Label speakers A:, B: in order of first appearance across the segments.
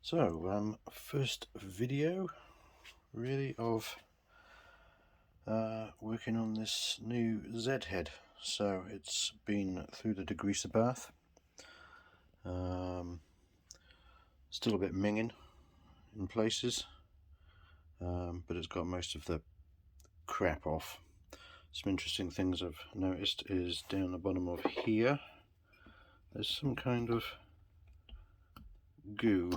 A: So, first video really of working on this new Zed Head. So it's been through the degreaser bath, still a bit minging in places, but it's got most of the crap off. Some interesting things I've noticed is down the bottom of here there's some kind of goo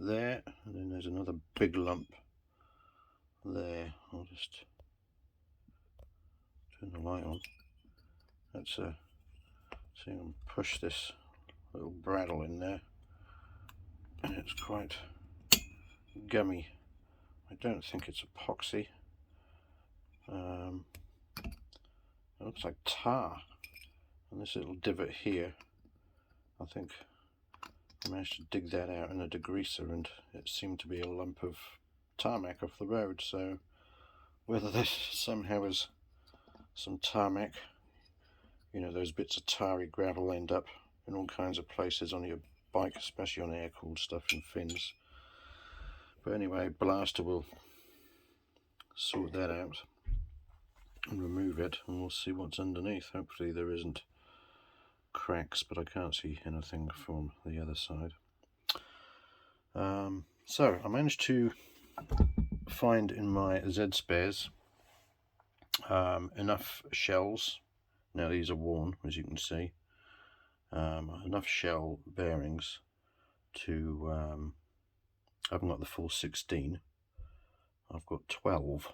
A: there, and then there's another big lump there. I'll just turn the light on. That's so you can push this little brattle in there, and it's quite gummy. I don't think it's epoxy. It looks like tar, and this little divot here, I think I managed to dig that out in a degreaser, and it seemed to be a lump of tarmac off the road. So whether this somehow is some tarmac, you know, those bits of tarry gravel end up in all kinds of places on your bike, especially on air-cooled stuff and fins. But anyway, Blaster will sort that out and remove it, and we'll see what's underneath. Hopefully there isn't cracks, but I can't see anything from the other side. So I managed to find in my Zed spares enough shells. Now these are worn, as you can see. Enough shell bearings to I haven't got the full 16. I've got 12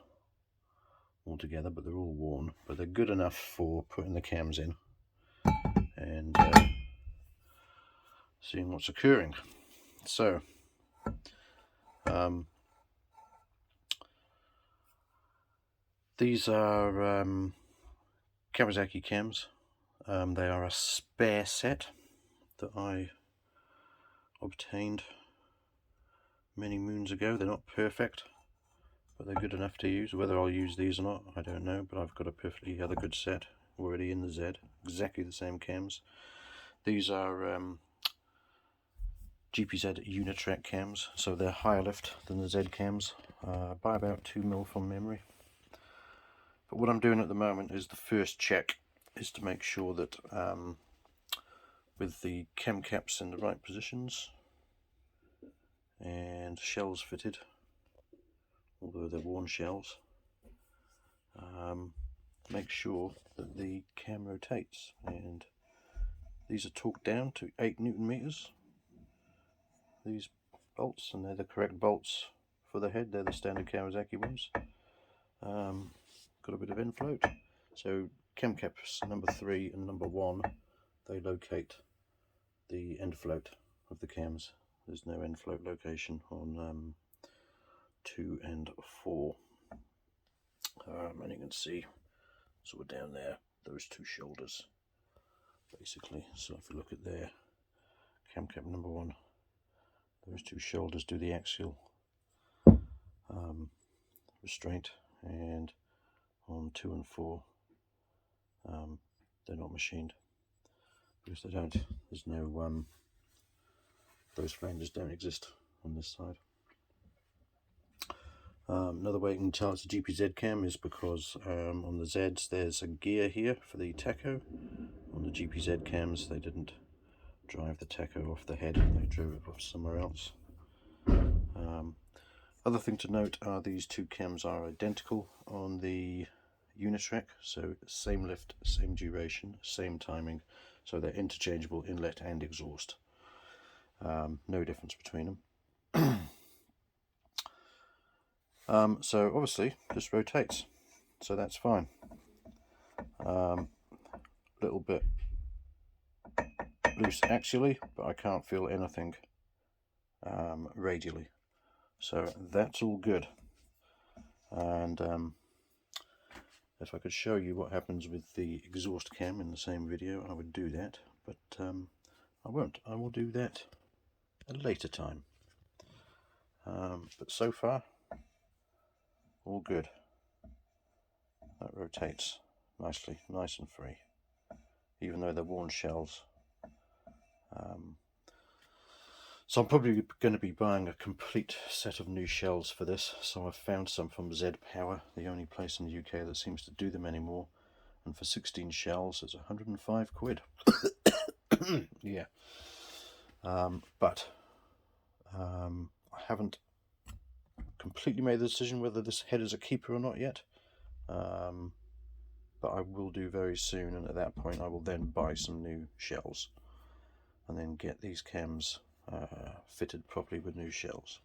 A: altogether, but they're all worn, but they're good enough for putting the cams in and seeing what's occurring. So these are Kawasaki cams. They are a spare set that I obtained many moons ago. They're not perfect, but they're good enough to use. Whether I'll use these or not, I don't know, but I've got a perfectly other good set already in the Zed, exactly the same cams. These are GPZ Unitrack cams, so they're higher lift than the Zed cams, by about 2mm from memory. But what I'm doing at the moment is the first check is to make sure that with the cam caps in the right positions and shells fitted, although they're worn shells, make sure that the cam rotates. And these are torqued down to 8 Newton meters, these bolts, and they're the correct bolts for the head. They're the standard Kawasaki ones. Got a bit of end float, so cam caps number 3 and number 1, they locate the end float of the cams. There's no end float location on 2 and 4. And you can see sort of down there those two shoulders basically. So if you look at there, cam cap number 1, those two shoulders do the axial restraint, and on 2 and 4 they're not machined because they don't, there's no those flanges don't exist on this side. Another way you can tell it's a GPZ cam is because on the Zeds there's a gear here for the tacho. On the GPZ cams they didn't drive the tacho off the head, they drove it off somewhere else. Other thing to note are these two cams are identical on the Unitrack, so same lift, same duration, same timing, so they're interchangeable inlet and exhaust. No difference between them. So obviously this rotates, so that's fine. Little bit loose axially, but I can't feel anything radially, so that's all good. And if I could show you what happens with the exhaust cam in the same video, I would do that, but I won't. I will do that a later time. But so far, all good. That rotates nicely, nice and free, even though they're worn shells. So I'm probably going to be buying a complete set of new shells for this. So I've found some from Zed Power, the only place in the UK that seems to do them anymore. And for 16 shells, it's 105 quid. Yeah. But I haven't completely made the decision whether this head is a keeper or not yet. But I will do very soon, and at that point I will then buy some new shells and then get these cams fitted properly with new shells.